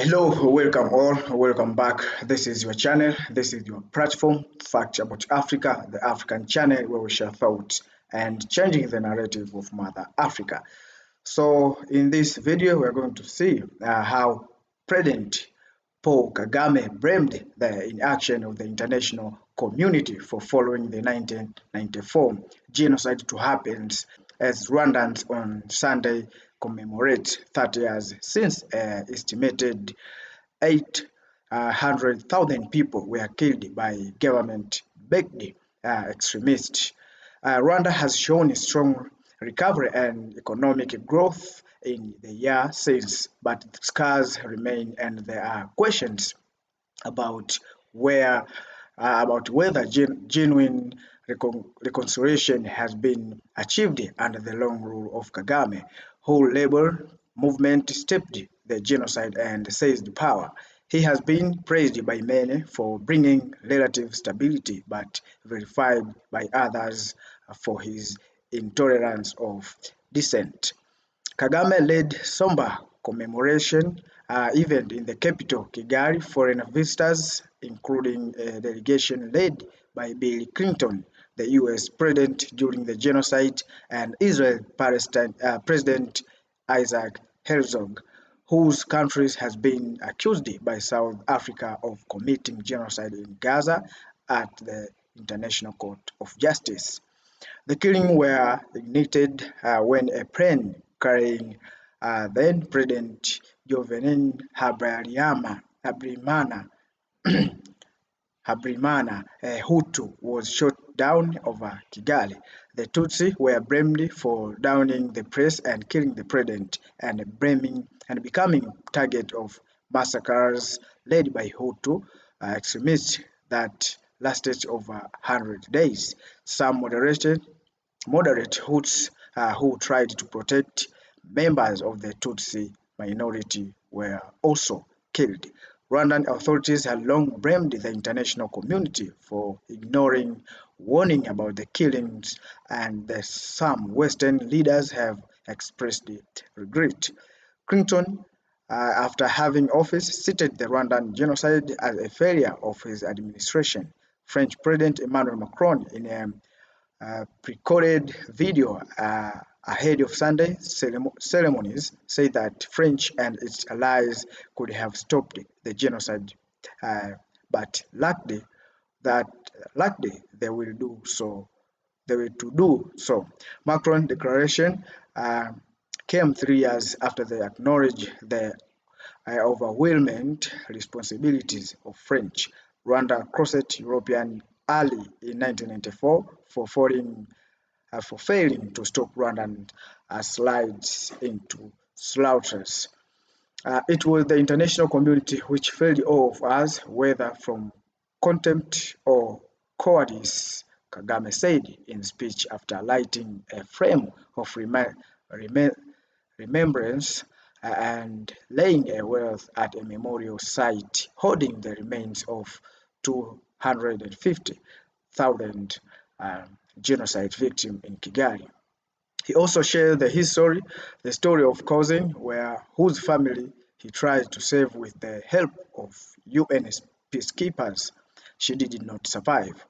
Hello, welcome all, welcome back. This is your channel, this is your platform, Fact About Africa, the African channel where we share thoughts and changing the narrative of Mother Africa. So, in this video, we're going to see how President Paul Kagame blamed the inaction of the international community for following the 1994 genocide to happen as Rwandans on Sunday commemorate 30 years since estimated 800,000 people were killed by government-backed extremists. Rwanda has shown a strong recovery and economic growth in the year since, but scars remain, and there are questions about where about whether genuine reconciliation has been achieved under the long rule of Kagame, who labor movement stepped the genocide and seized power. He has been praised by many for bringing relative stability, but verified by others for his intolerance of dissent. Kagame led somber commemoration event in the capital, Kigali. Foreign visitors, including a delegation led by Bill Clinton, the U.S. president during the genocide, and Israel-Palestine President Isaac Herzog, whose country has been accused by South Africa of committing genocide in Gaza at the International Court of Justice. The killings were ignited when a plane carrying then President Jovenel Habyarimana, a Hutu, was shot down over Kigali. The Tutsi were blamed for downing the press and killing the president, and becoming target of massacres led by Hutu extremists that lasted over 100 days. Some moderate Hutus who tried to protect members of the Tutsi minority were also killed. Rwandan authorities have long blamed the international community for ignoring warning about the killings, and some Western leaders have expressed regret. Clinton, after having office, cited the Rwandan genocide as a failure of his administration. French President Emmanuel Macron, in a pre-recorded video ahead of Sunday ceremonies, said that French and its allies could have stopped the genocide, but luckily they will do so. They will to do so. Macron declaration came 3 years after they acknowledged the overwhelming responsibilities of French. Rwanda crossed European ally in 1994 for failing to stop Rwandan slides into slaughters. It was the international community which failed all of us, whether from contempt or cowardice, Kagame said in speech after lighting a flame of remembrance and laying a wealth at a memorial site holding the remains of 250,000 genocide victims in Kigali. He also shared the story of cousin whose family he tried to save with the help of UN peacekeepers. She did not survive.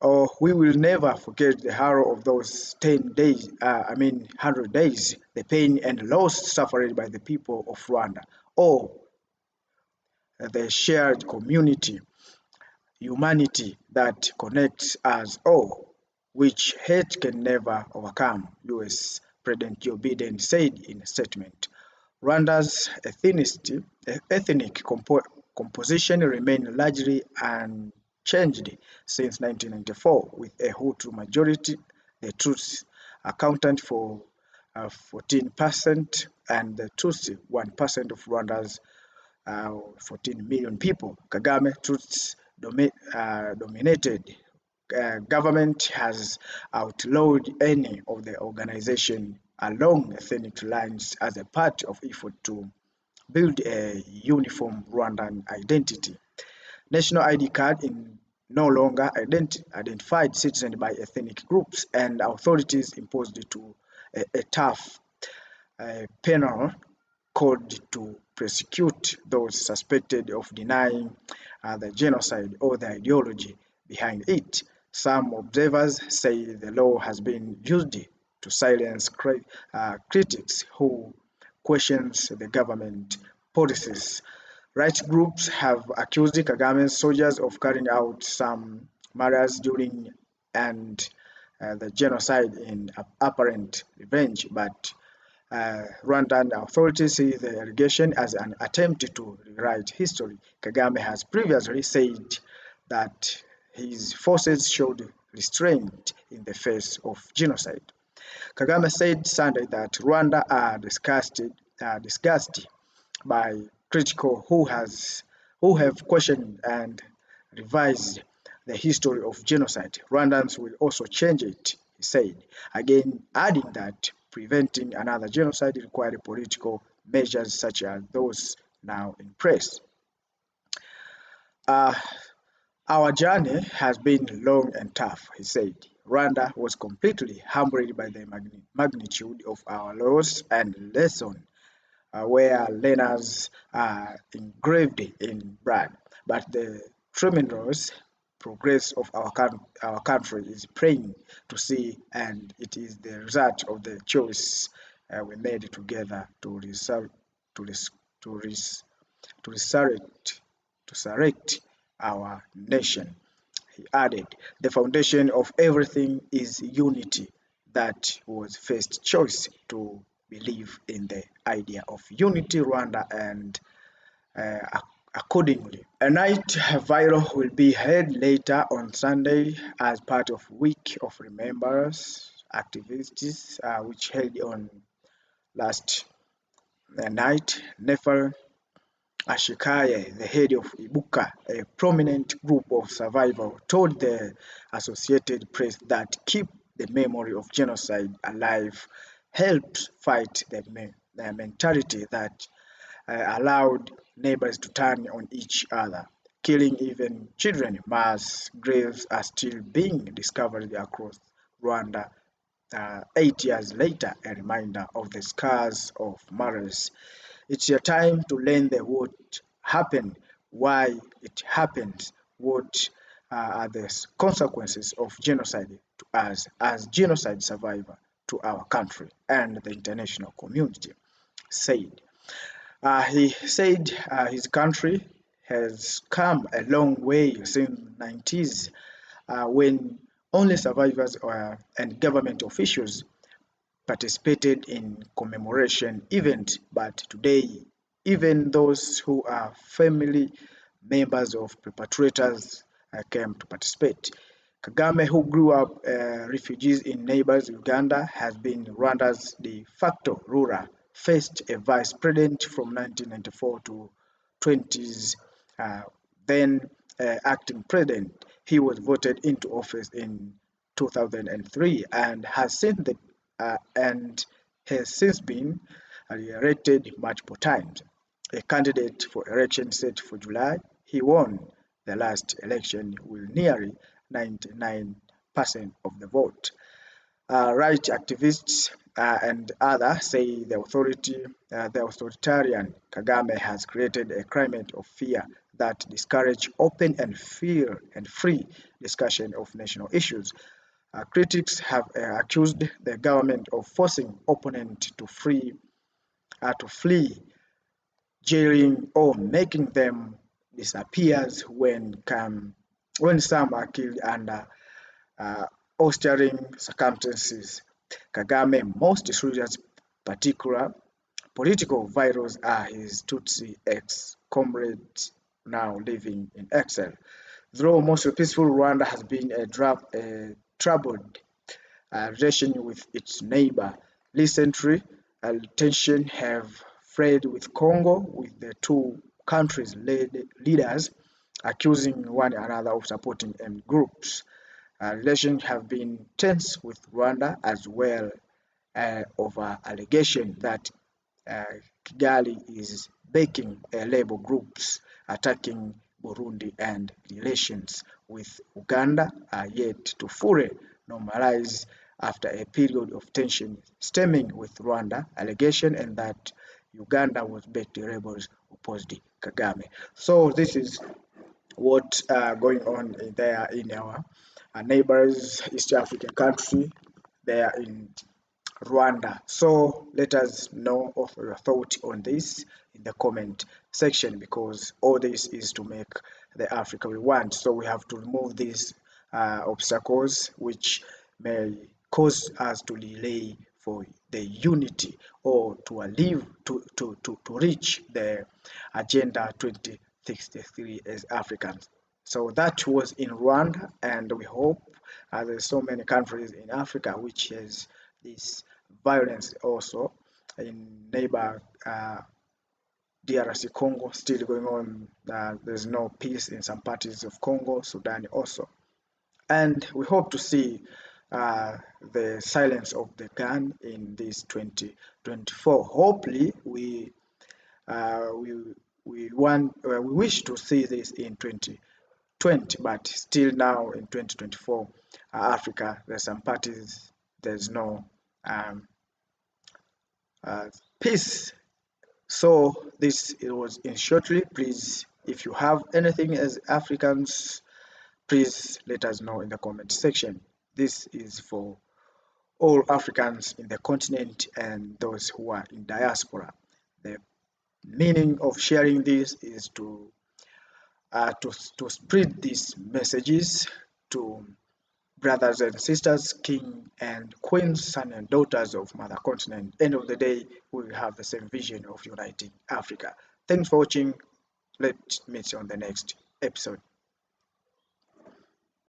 Oh, we will never forget the horror of those 100 days, the pain and loss suffered by the people of Rwanda. Or the shared humanity that connects us all, which hate can never overcome, US President Joe Biden said in a statement. Rwanda's ethnic composition remained largely unchanged since 1994, with a Hutu majority, the Tutsi accountant for 14%, and the Tutsi 1% of Rwanda's 14 million people. Kagame Tutsi dominated government has outlawed any of the organization along ethnic lines as a part of effort to build a uniform Rwandan identity. National ID card in no longer identified citizens by ethnic groups, and authorities imposed a tough penal code to prosecute those suspected of denying the genocide or the ideology behind it. Some observers say the law has been used to silence critics who questions the government policies. Rights groups have accused Kagame's soldiers of carrying out some murders during and the genocide in apparent revenge, but Rwandan authorities see the allegation as an attempt to rewrite history. Kagame has previously said that his forces showed restraint in the face of genocide. Kagame said Sunday that Rwanda are disgusted by critical who have questioned and revised the history of genocide. Rwandans will also change it, he said, again adding that preventing another genocide required political measures such as those now in place. Uh, our journey has been long and tough, he said. Rwanda was completely humbled by the magnitude of our loss and lesson where learners are engraved in blood. But the tremendous progress of our country is plain to see, and it is the result of the choice we made together to, res, to, res, to, resurrect, to resurrect our nation. He added, the foundation of everything is unity. That was first choice to believe in the idea of unity Rwanda and uh, accordingly. A night viral will be held later on Sunday as part of Week of Remembrance activities which held on last night. Nefer Ashikaye, the head of Ibuka, a prominent group of survivors, told the Associated Press that keep the memory of genocide alive helps fight the mentality that allowed neighbors to turn on each other, killing even children. Mass graves are still being discovered across Rwanda 8 years later, a reminder of the scars of murders. It's your time to learn the what happened, why it happens, what are the consequences of genocide to us as genocide survivor to our country and the international community, said. He said his country has come a long way since the 90s when only survivors and government officials participated in commemoration events, but today, even those who are family members of perpetrators came to participate. Kagame, who grew up refugees in neighbors Uganda, has been Rwanda's de facto ruler, first a vice president from 1994 to 20s, uh, then acting president. He was voted into office in 2003 and has since been re-elected multiple times. A candidate for election set for July, he won the last election with nearly 99% of the vote. Right activists and others say the authoritarian Kagame has created a climate of fear that discourages open and free discussion of national issues. Critics have accused the government of forcing opponents to flee, jailing, or making them disappear when some are killed under uh, austere circumstances. Kagame most serious particular political virus are his Tutsi ex-comrades now living in exile. Though most peaceful, Rwanda has been a troubled relation with its neighbor. Recently, tensions have flared with Congo, with the two countries' leaders accusing one another of supporting armed groups. Relations have been tense with Rwanda as well over allegation that uh, Kigali is backing labor groups attacking Burundi, and relations with Uganda are yet to fully normalize after a period of tension stemming with Rwanda allegation and that Uganda was backed the rebels opposed Kagame. So this is what going on there in our neighbors, East African country, there in Rwanda. So let us know of your thought on this in the comment section, because all this is to make the Africa we want. So we have to remove these obstacles which may cause us to delay for the unity or to achieve to reach the agenda 2063 as Africans. So that was in Rwanda, and we hope there's so many countries in Africa which has this violence also in neighbor DRC Congo still going on. There's no peace in some parts of Congo, Sudan also. And we hope to see the silence of the gun in this 2024. Hopefully, uh, we we wish to see this in 2020, but still now in 2024, Africa, there's some parties, there's no um, peace. So this it was in shortly. Please, if you have anything as Africans, please let us know in the comment section. This is for all Africans in the continent and those who are in diaspora. The meaning of sharing this is to spread these messages to brothers and sisters, king and queens, sons and daughters of mother continent. End of the day, we will have the same vision of uniting Africa. Thanks for watching. Let's meet you on the next episode.